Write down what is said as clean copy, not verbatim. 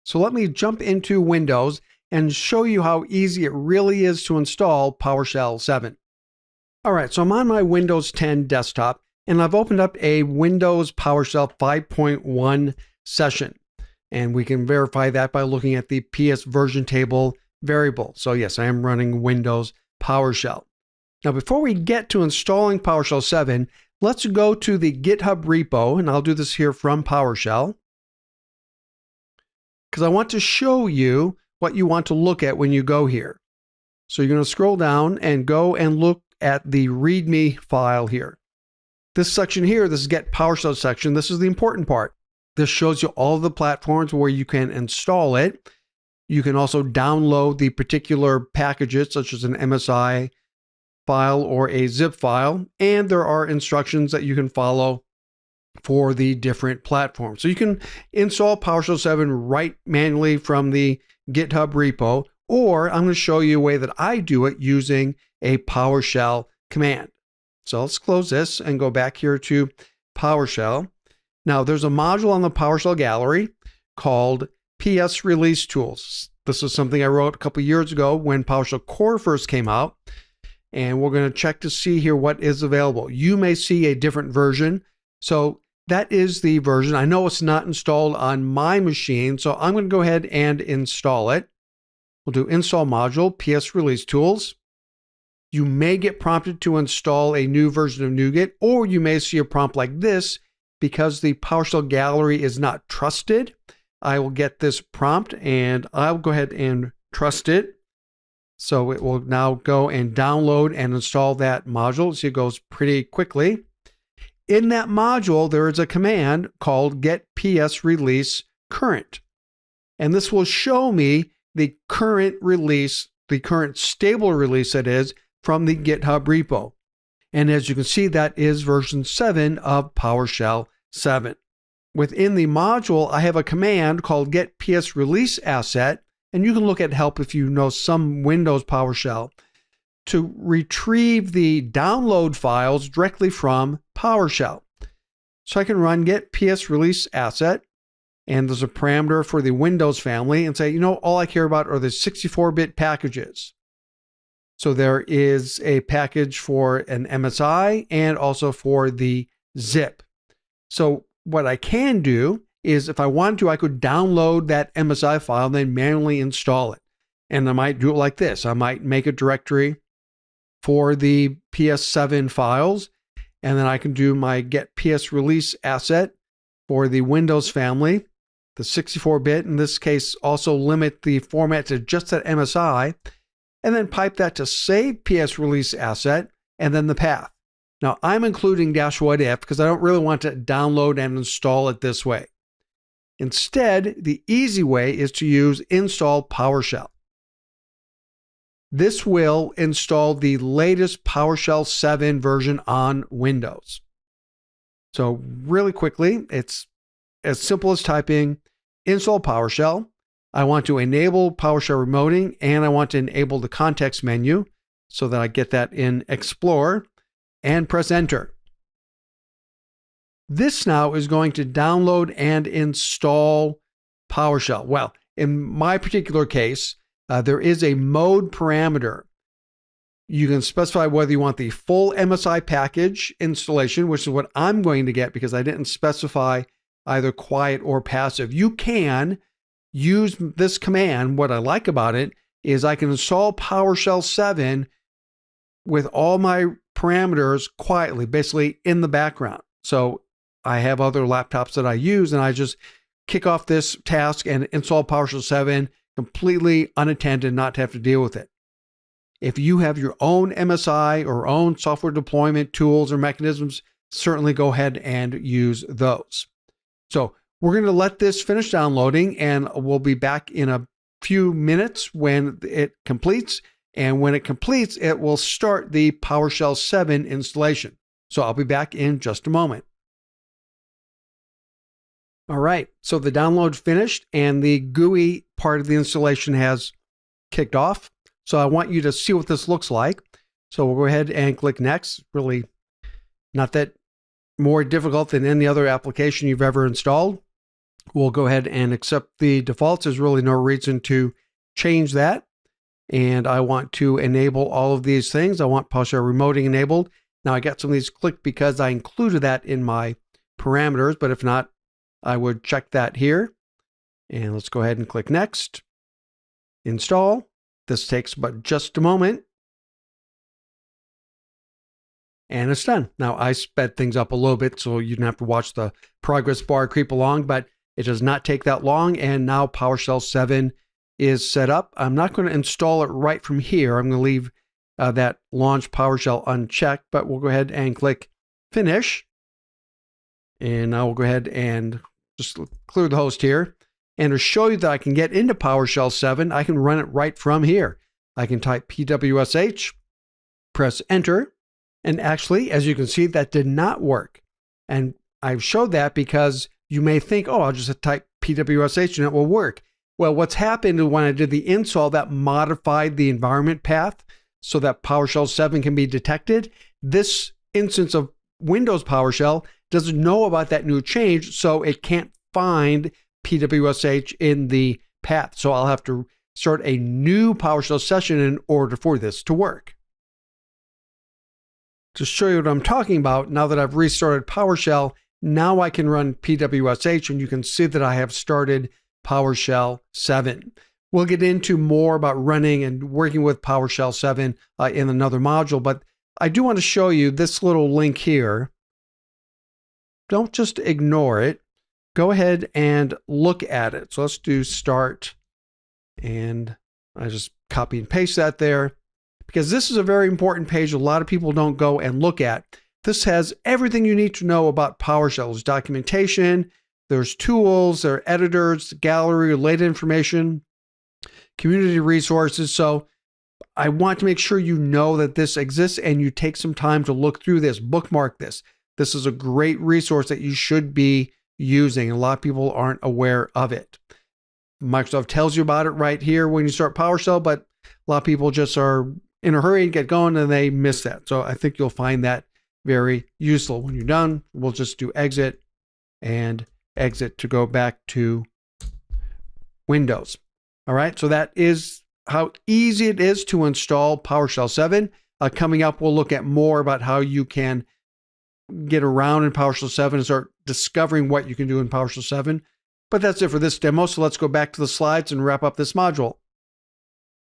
So let me jump into Windows and show you how easy it really is to install PowerShell 7. All right, so I'm on my Windows 10 desktop and I've opened up a Windows PowerShell 5.1 session. And we can verify that by looking at the PS version table variable. So yes, I am running Windows PowerShell. Now, before we get to installing PowerShell 7, let's go to the GitHub repo, and I'll do this here from PowerShell, because I want to show you what you want to look at when you go here. So you're going to scroll down and go and look at the README file here. This section here, this is Get PowerShell section, this is the important part. This shows you all of the platforms where you can install it. You can also download the particular packages, such as an MSI file or a zip file, and there are instructions that you can follow for the different platforms. So you can install PowerShell 7 right manually from the GitHub repo, or I'm going to show you a way that I do it using a PowerShell command. So let's close this and go back here to PowerShell. Now there's a module on the PowerShell gallery called PS Release Tools. This is something I wrote a couple years ago when PowerShell Core first came out. And we're going to check to see here what is available. You may see a different version. So that is the version. I know it's not installed on my machine, so I'm going to go ahead and install it. We'll do install module, PS Release Tools. You may get prompted to install a new version of NuGet, or you may see a prompt like this because the PowerShell gallery is not trusted. I will get this prompt and I'll go ahead and trust it. So it will now go and download and install that module. So it goes pretty quickly. In that module, there is a command called get PS release current. And this will show me the current release, the current stable release that is from the GitHub repo. And as you can see, that is version 7 of PowerShell 7. Within the module, I have a command called get PS release asset. And you can look at help if you know some Windows PowerShell to retrieve the download files directly from PowerShell. So I can run get PS release asset, and there's a parameter for the Windows family, and say, all I care about are the 64-bit packages. So there is a package for an MSI and also for the zip. So what I can do is if I wanted to, I could download that MSI file and then manually install it. And I might do it like this. I might make a directory for the PS7 files, and then I can do my get PS release asset for the Windows family, the 64-bit. In this case, also limit the format to just that MSI, and then pipe that to save PS release asset, and then the path. Now, I'm including -what if because I don't really want to download and install it this way. Instead, the easy way is to use install PowerShell. This will install the latest PowerShell 7 version on Windows. So really quickly, it's as simple as typing install PowerShell. I want to enable PowerShell remoting, and I want to enable the context menu so that I get that in Explorer, and press enter. This now is going to download and install PowerShell. Well, in my particular case, there is a mode parameter. You can specify whether you want the full MSI package installation, which is what I'm going to get because I didn't specify either quiet or passive. You can use this command. What I like about it is I can install PowerShell 7 with all my parameters quietly, basically in the background. So I have other laptops that I use, and I just kick off this task and install PowerShell 7 completely unattended, not to have to deal with it. If you have your own MSI or own software deployment tools or mechanisms, certainly go ahead and use those. So we're going to let this finish downloading, and we'll be back in a few minutes when it completes. And when it completes, it will start the PowerShell 7 installation. So I'll be back in just a moment. All right, so the download finished and the GUI part of the installation has kicked off. So I want you to see what this looks like. So we'll go ahead and click next. Really not that more difficult than any other application you've ever installed. We'll go ahead and accept the defaults. There's really no reason to change that. And I want to enable all of these things. I want PowerShell remoting enabled. Now I got some of these clicked because I included that in my parameters, but if not, I would check that here. And let's go ahead and click next. Install. This takes but just a moment. And it's done. Now I sped things up a little bit so you don't have to watch the progress bar creep along, but it does not take that long. And now PowerShell 7 is set up. I'm not going to install it right from here. I'm going to leave that launch PowerShell unchecked, but we'll go ahead and click finish. And now we'll go ahead and just clear the host here. And to show you that I can get into PowerShell 7, I can run it right from here. I can type PWSH, press enter, and actually, as you can see, that did not work. And I've showed that because you may think, oh, I'll just type PWSH and it will work. Well, what's happened when I did the install, that modified the environment path so that PowerShell 7 can be detected. This instance of Windows PowerShell doesn't know about that new change, so it can't find PWSH in the path. So I'll have to start a new PowerShell session in order for this to work. To show you what I'm talking about, now that I've restarted PowerShell, now I can run PWSH, and you can see that I have started PowerShell 7. We'll get into more about running and working with PowerShell 7 in another module, but I do want to show you this little link here. Don't just ignore it. Go ahead and look at it. So let's do start, and I just copy and paste that there because this is a very important page a lot of people don't go and look at. This has everything you need to know about PowerShell. There's documentation, there's tools, there are editors, gallery, related information, community resources. So I want to make sure you know that this exists and you take some time to look through this, bookmark this. This is a great resource that you should be using. A lot of people aren't aware of it. Microsoft tells you about it right here when you start PowerShell, but a lot of people just are in a hurry and get going and they miss that. So I think you'll find that very useful. When you're done, we'll just do exit and exit to go back to Windows. All right, so that is how easy it is to install PowerShell 7. Coming up, we'll look at more about how you can get around in PowerShell 7 and start discovering what you can do in PowerShell 7. But that's it for this demo, so let's go back to the slides and wrap up this module.